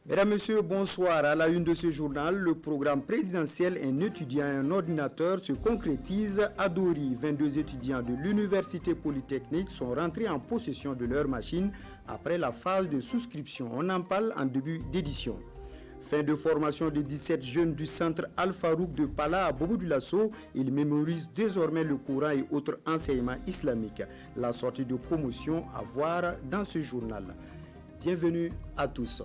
Mesdames, Messieurs, bonsoir. À la une de ce journal, le programme présidentiel Un étudiant et un ordinateur se concrétise à Dori. 22 étudiants de l'Université Polytechnique sont rentrés en possession de leur machine après la phase de souscription. On en parle en début d'édition. Fin de formation de 17 jeunes du centre Al-Farouk de Pala à Bobo-Dioulasso. Ils mémorisent désormais le Coran et autres enseignements islamiques. La sortie de promotion à voir dans ce journal. Bienvenue à tous.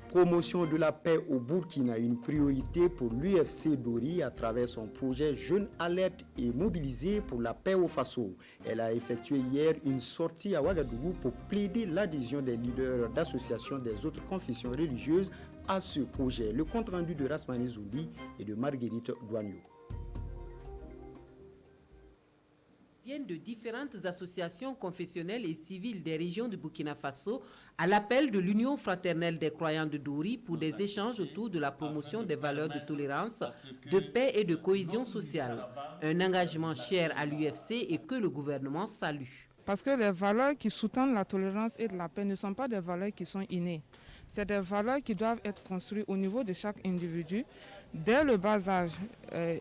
Promotion de la paix au Burkina, une priorité pour l'UFC Dori à travers son projet Jeunes Alerte et Mobilisés pour la paix au Faso. Elle a effectué hier une sortie à Ouagadougou pour plaider l'adhésion des leaders d'associations des autres confessions religieuses à ce projet. Le compte rendu de Rasmane Zouli et de Marguerite Douagno. Viennent de différentes associations confessionnelles et civiles des régions du Burkina Faso à l'appel de l'Union fraternelle des croyants de Dori pour des échanges autour de la promotion des valeurs de tolérance, de paix et de cohésion sociale. Un engagement cher à l'UFC et que le gouvernement salue. Parce que les valeurs qui sous-tendent la tolérance et de la paix ne sont pas des valeurs qui sont innées. C'est des valeurs qui doivent être construites au niveau de chaque individu, dès le bas âge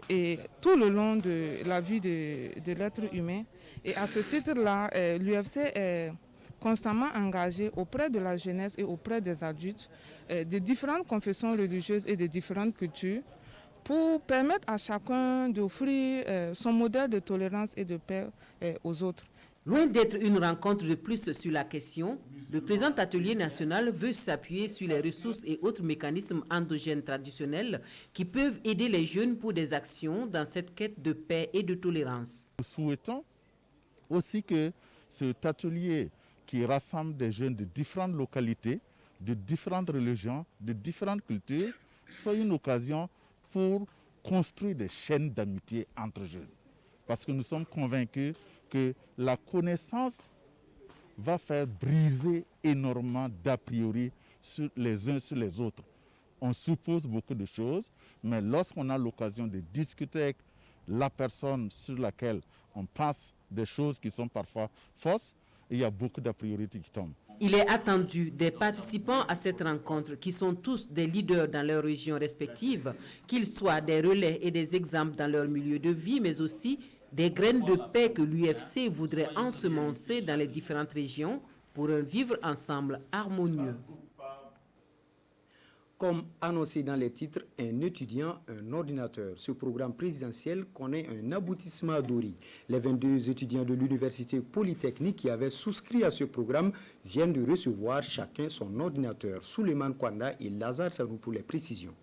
et tout le long de la vie de l'être humain. Et à ce titre-là, l'UFC est constamment engagé auprès de la jeunesse et auprès des adultes de différentes confessions religieuses et de différentes cultures pour permettre à chacun d'offrir son modèle de tolérance et de paix aux autres. Loin d'être une rencontre de plus sur la question, le présent atelier national veut s'appuyer sur les ressources et autres mécanismes endogènes traditionnels qui peuvent aider les jeunes pour des actions dans cette quête de paix et de tolérance. Nous souhaitons aussi que cet atelier qui rassemble des jeunes de différentes localités, de différentes religions, de différentes cultures, soit une occasion pour construire des chaînes d'amitié entre jeunes. Parce que nous sommes convaincus que la connaissance va faire briser énormément d'a priori sur les uns sur les autres. On suppose beaucoup de choses, mais lorsqu'on a l'occasion de discuter avec la personne sur laquelle on pense des choses qui sont parfois fausses, il y a beaucoup d'a priori qui tombent. Il est attendu des participants à cette rencontre, qui sont tous des leaders dans leurs régions respectives, qu'ils soient des relais et des exemples dans leur milieu de vie, mais aussi des graines de paix que l'UFC voudrait ensemencer dans les différentes régions pour un vivre ensemble harmonieux. Comme annoncé dans les titres, un étudiant, un ordinateur. Ce programme présidentiel connaît un aboutissement à Dori. Les 22 étudiants de l'Université Polytechnique qui avaient souscrit à ce programme viennent de recevoir chacun son ordinateur. Souleymane Kwanda et Lazare Sanou pour les précisions.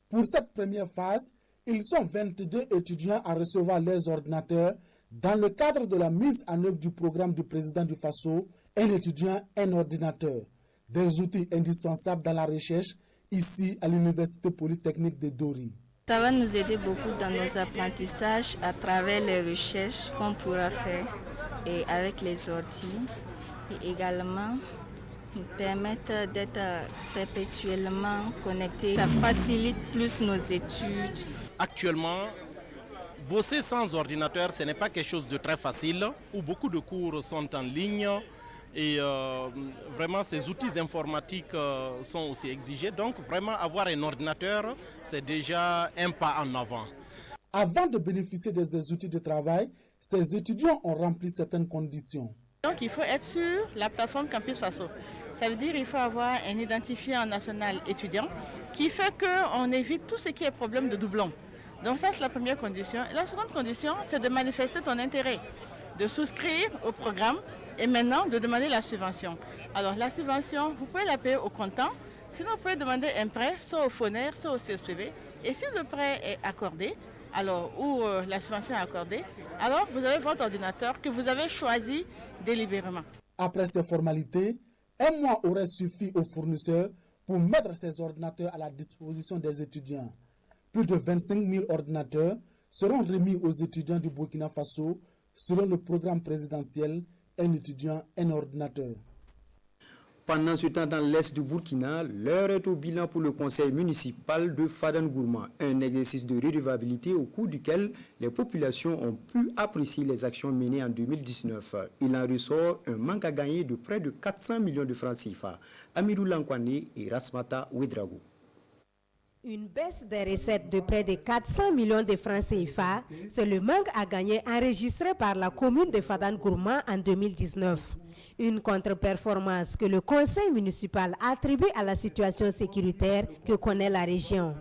Pour cette première phase, ils sont 22 étudiants à recevoir leurs ordinateurs dans le cadre de la mise en œuvre du programme du président du Faso, un étudiant, un ordinateur. Des outils indispensables dans la recherche ici à l'Université Polytechnique de Dori. Ça va nous aider beaucoup dans nos apprentissages à travers les recherches qu'on pourra faire et avec les ordi et également nous permettre d'être perpétuellement connectés. Ça facilite plus nos études. Actuellement, bosser sans ordinateur, ce n'est pas quelque chose de très facile, où beaucoup de cours sont en ligne et vraiment ces outils informatiques sont aussi exigés. Donc vraiment avoir un ordinateur, c'est déjà un pas en avant. Avant de bénéficier des outils de travail, ces étudiants ont rempli certaines conditions. Donc il faut être sur la plateforme Campus Faso. Ça veut dire qu'il faut avoir un identifiant national étudiant qui fait qu'on évite tout ce qui est problème de doublons. Donc ça c'est la première condition. Et la seconde condition, c'est de manifester ton intérêt, de souscrire au programme et maintenant de demander la subvention. Alors la subvention, vous pouvez la payer au comptant, sinon vous pouvez demander un prêt, soit au FONER, soit au CSPB. Et si le prêt est accordé, alors ou la subvention est accordée, alors vous avez votre ordinateur que vous avez choisi délibérément. Après ces formalités, un mois aurait suffi aux fournisseurs pour mettre ces ordinateurs à la disposition des étudiants. Plus de 25 000 ordinateurs seront remis aux étudiants du Burkina Faso selon le programme présidentiel Un étudiant, un ordinateur. Pendant ce temps, dans l'est du Burkina, l'heure est au bilan pour le conseil municipal de Fadan-Gourma, un exercice de redevabilité au cours duquel les populations ont pu apprécier les actions menées en 2019. Il en ressort un manque à gagner de près de 400 millions de francs CFA. Amirou Lankwane et Rasmata Ouedrago. Une baisse des recettes de près de 400 millions de francs CFA, c'est le manque à gagner enregistré par la commune de Fadan-Gourma en 2019. Une contre-performance que le conseil municipal attribue à la situation sécuritaire que connaît la région.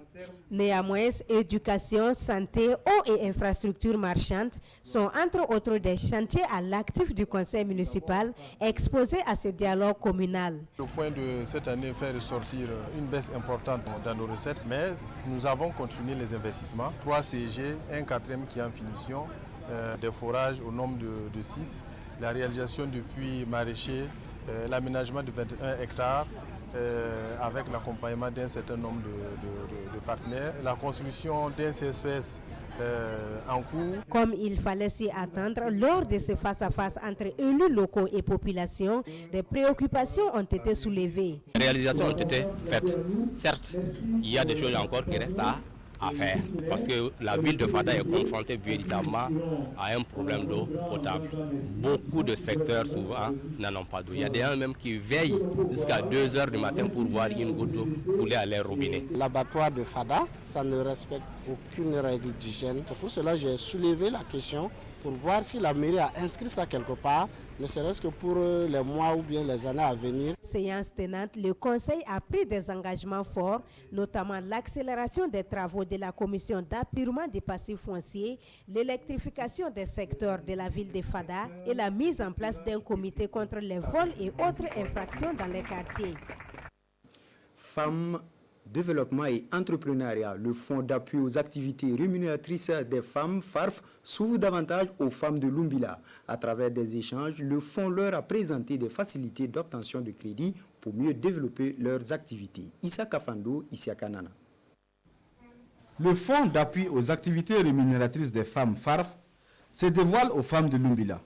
Néanmoins, éducation, santé, eau et infrastructures marchandes sont entre autres des chantiers à l'actif du conseil municipal exposés à ce dialogue communal. Le point de cette année fait ressortir une baisse importante dans nos recettes, mais nous avons continué les investissements. 3 CG, un 4e qui est en finition, des forages au nombre de 6, la réalisation du puits maraîcher, l'aménagement de 21 hectares, avec l'accompagnement d'un certain nombre de partenaires, la construction d'un CSPS en cours. Comme il fallait s'y attendre, lors de ce face-à-face entre élus locaux et population, des préoccupations ont été soulevées. Les réalisations ont été faites. Certes, il y a des choses encore qui restent à faire, parce que la ville de Fada est confrontée véritablement à un problème d'eau potable. Beaucoup de secteurs souvent n'en ont pas d'eau. Il y a des gens même qui veillent jusqu'à 2 heures du matin pour voir une goutte d'eau couler à leur robinet. L'abattoir de Fada, ça ne respecte aucune règle d'hygiène. C'est pour cela que j'ai soulevé la question pour voir si la mairie a inscrit ça quelque part, ne serait-ce que pour les mois ou bien les années à venir. Séance tenante, le Conseil a pris des engagements forts, notamment l'accélération des travaux de la commission d'appurement des passifs fonciers, l'électrification des secteurs de la ville de Fada et la mise en place d'un comité contre les vols et autres infractions dans les quartiers. Femmes, développement et entrepreneuriat, le fonds d'appui aux activités rémunératrices des femmes, FARF, s'ouvre davantage aux femmes de Lumbila. À travers des échanges, le fonds leur a présenté des facilités d'obtention de crédit pour mieux développer leurs activités. Issa Kafando, Issa Kanana. Le fonds d'appui aux activités rémunératrices des femmes, FARF, se dévoile aux femmes de Lumbila.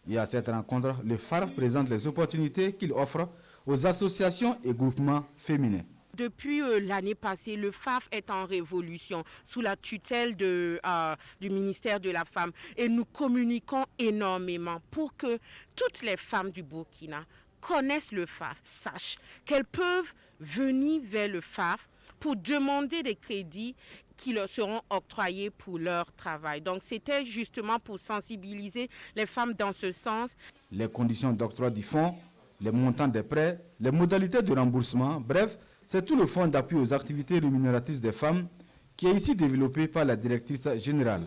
Et à cette rencontre, le FARF présente les opportunités qu'il offre aux associations et groupements féminins. Depuis l'année passée, le FARF est en révolution sous la tutelle du ministère de la Femme. Et nous communiquons énormément pour que toutes les femmes du Burkina connaissent le FARF, sachent qu'elles peuvent venir vers le FARF pour demander des crédits qui leur seront octroyés pour leur travail. Donc c'était justement pour sensibiliser les femmes dans ce sens. Les conditions d'octroi du fonds, les montants des prêts, les modalités de remboursement, bref, c'est tout le fonds d'appui aux activités rémunératrices des femmes qui est ici développé par la directrice générale.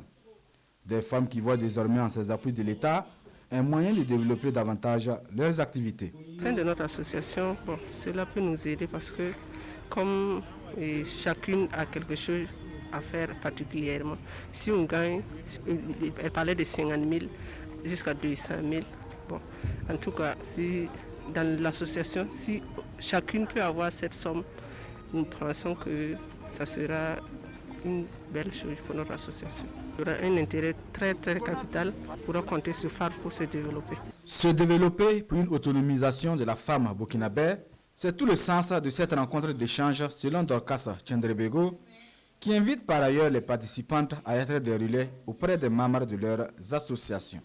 Des femmes qui voient désormais en ces appuis de l'État un moyen de développer davantage leurs activités. Au sein de notre association, cela peut nous aider parce que comme chacune a quelque chose à faire particulièrement, si on gagne, elle parlait de 50 000 jusqu'à 200 000. En tout cas, si dans l'association, si chacune peut avoir cette somme, nous pensons que ça sera une belle chose pour notre association. Il y aura un intérêt très capital pour compter sur FARF pour se développer. Se développer pour une autonomisation de la femme burkinabé, c'est tout le sens de cette rencontre d'échange selon Dorcas Tchendrebego, qui invite par ailleurs les participantes à être des relais auprès des membres de leurs associations.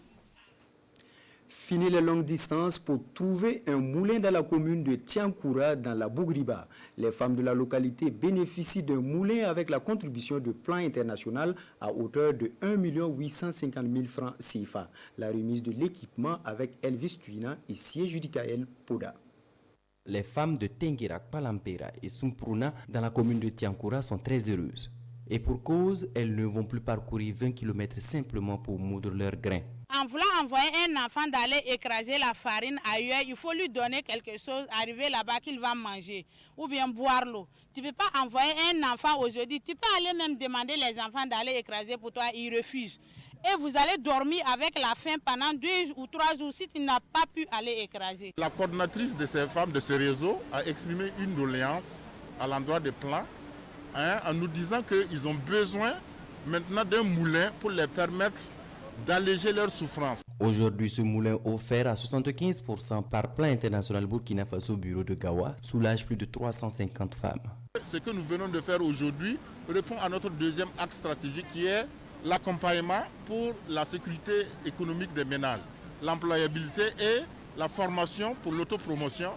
Fini les longues distances pour trouver un moulin dans la commune de Tiankoura dans la Bougriba. Les femmes de la localité bénéficient d'un moulin avec la contribution de Plan International à hauteur de 1 850 000 francs CFA. La remise de l'équipement avec Elvis Tuina et Siège Dikael Poda. Les femmes de Tenguerak, Palampera et Sumpruna dans la commune de Tiankoura sont très heureuses. Et pour cause, elles ne vont plus parcourir 20 km simplement pour moudre leurs grains. En voulant envoyer un enfant d'aller écraser la farine ailleurs, il faut lui donner quelque chose, arriver là-bas qu'il va manger ou bien boire l'eau. Tu ne peux pas envoyer un enfant aujourd'hui, tu peux aller même demander les enfants d'aller écraser pour toi, ils refusent. Et vous allez dormir avec la faim pendant 2 ou 3 jours si tu n'as pas pu aller écraser. La coordonnatrice de ces femmes de ce réseau a exprimé une doléance à l'endroit des plans en nous disant qu'ils ont besoin maintenant d'un moulin pour les permettre d'alléger leur souffrance. Aujourd'hui, ce moulin offert à 75% par Plan International Burkina Faso Bureau de Gawa soulage plus de 350 femmes. Ce que nous venons de faire aujourd'hui répond à notre deuxième axe stratégique qui est l'accompagnement pour la sécurité économique des ménages, l'employabilité et la formation pour l'autopromotion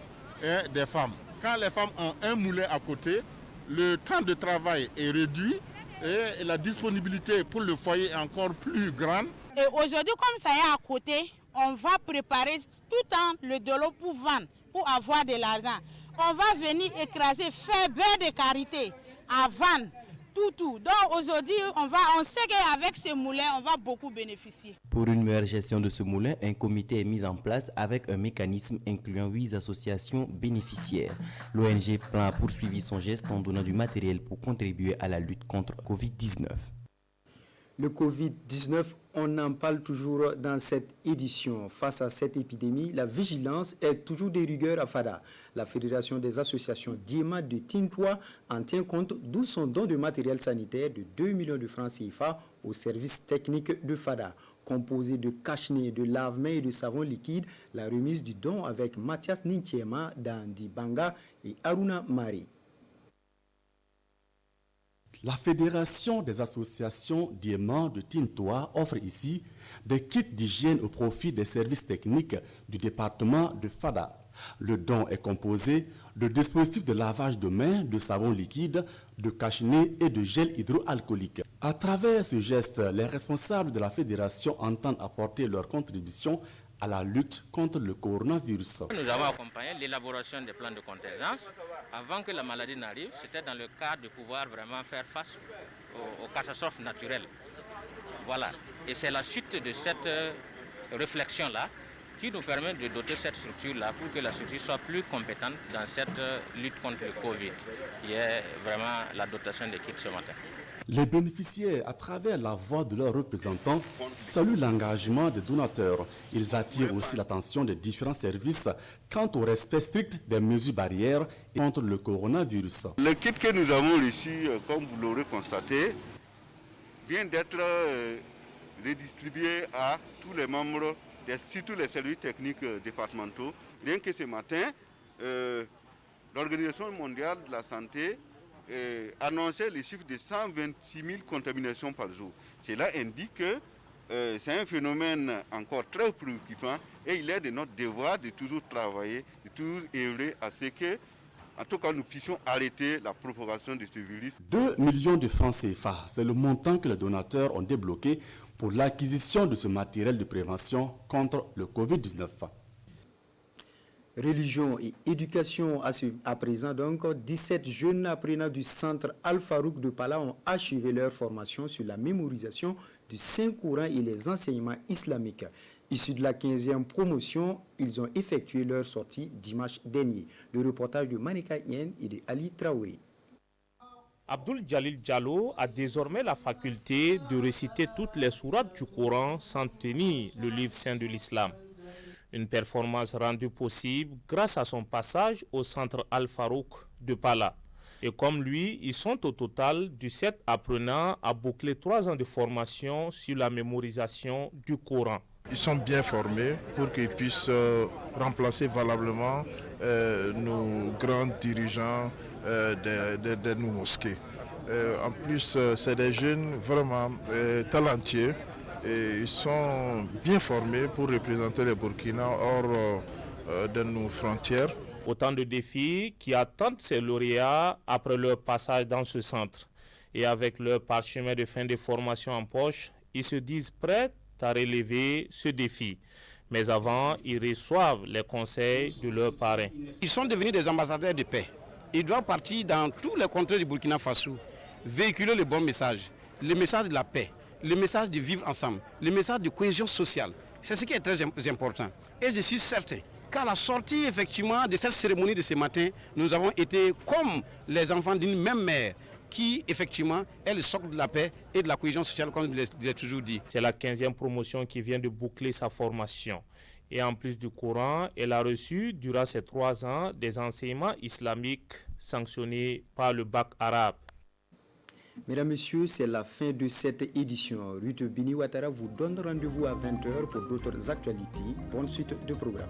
des femmes. Quand les femmes ont un moulin à côté, le temps de travail est réduit et la disponibilité pour le foyer est encore plus grande. Et aujourd'hui, comme ça est à côté, on va préparer tout le temps le de l'eau pour vendre, pour avoir de l'argent. On va venir écraser, faire beurre de karité à vendre, tout. Donc aujourd'hui, on sait qu'avec ce moulin, on va beaucoup bénéficier. Pour une meilleure gestion de ce moulin, un comité est mis en place avec un mécanisme incluant 8 associations bénéficiaires. L'ONG Plan a poursuivi son geste en donnant du matériel pour contribuer à la lutte contre Covid-19. Le Covid-19, on en parle toujours dans cette édition. Face à cette épidémie, la vigilance est toujours de rigueur à Fada. La Fédération des associations Diema de Tintoua en tient compte, d'où son don de matériel sanitaire de 2 millions de francs CFA au service technique de Fada. Composé de cache-nez, de lave-mains et de savon liquide, la remise du don avec Mathias Nintiema, Dandi Banga et Aruna Mari. La Fédération des associations Diema de Tintoua offre ici des kits d'hygiène au profit des services techniques du département de Fada. Le don est composé de dispositifs de lavage de mains, de savon liquide, de cache-nez et de gel hydroalcoolique. À travers ce geste, les responsables de la fédération entendent apporter leur contribution à la lutte contre le coronavirus. Nous avons accompagné l'élaboration des plans de contingence. Avant que la maladie n'arrive, c'était dans le cadre de pouvoir vraiment faire face aux catastrophes naturelles. Voilà. Et c'est la suite de cette réflexion-là qui nous permet de doter cette structure-là pour que la structure soit plus compétente dans cette lutte contre le Covid, qui est vraiment la dotation des kits ce matin. Les bénéficiaires, à travers la voix de leurs représentants, saluent l'engagement des donateurs. Ils attirent aussi l'attention des différents services quant au respect strict des mesures barrières contre le coronavirus. Le kit que nous avons reçu, comme vous l'aurez constaté, vient d'être redistribué à tous les membres, surtout les services techniques départementaux. Rien que ce matin, l'Organisation mondiale de la santé annonçait le chiffre de 126 000 contaminations par jour. Cela indique que c'est un phénomène encore très préoccupant et il est de notre devoir de toujours travailler, de toujours œuvrer à ce que, en tout cas, nous puissions arrêter la propagation de ce virus. 2 millions de francs CFA, c'est le montant que les donateurs ont débloqué pour l'acquisition de ce matériel de prévention contre le Covid-19. Religion et éducation à présent, donc 17 jeunes apprenants du centre Al-Farouk de Pala ont achevé leur formation sur la mémorisation du Saint-Coran et les enseignements islamiques. Issus de la 15e promotion, ils ont effectué leur sortie dimanche dernier. Le reportage de Manika Yen et de Ali Traoré. Abdul Jalil Diallo a désormais la faculté de réciter toutes les sourates du Coran sans tenir le livre saint de l'islam. Une performance rendue possible grâce à son passage au centre Al-Farouk de Pala. Et comme lui, ils sont au total 17 apprenants à boucler 3 ans de formation sur la mémorisation du Coran. Ils sont bien formés pour qu'ils puissent remplacer valablement nos grands dirigeants de nos mosquées. En plus, c'est des jeunes vraiment talentueux. Et ils sont bien formés pour représenter le Burkina hors de nos frontières. Autant de défis qui attendent ces lauréats après leur passage dans ce centre. Et avec leur parchemin de fin de formation en poche, ils se disent prêts à relever ce défi. Mais avant, ils reçoivent les conseils de leurs parrains. Ils sont devenus des ambassadeurs de paix. Ils doivent partir dans tous les contrées du Burkina Faso, véhiculer le bon message, le message de la paix, le message de vivre ensemble, le message de cohésion sociale. C'est ce qui est très important. Et je suis certain qu'à la sortie effectivement de cette cérémonie de ce matin, nous avons été comme les enfants d'une même mère qui effectivement est le socle de la paix et de la cohésion sociale, comme je l'ai toujours dit. C'est la 15e promotion qui vient de boucler sa formation. Et en plus du Coran, elle a reçu durant ces 3 ans des enseignements islamiques sanctionnés par le bac arabe. Mesdames, Messieurs, c'est la fin de cette édition. Ruth Bini Ouattara vous donne rendez-vous à 20h pour d'autres actualités. Bonne suite de programme.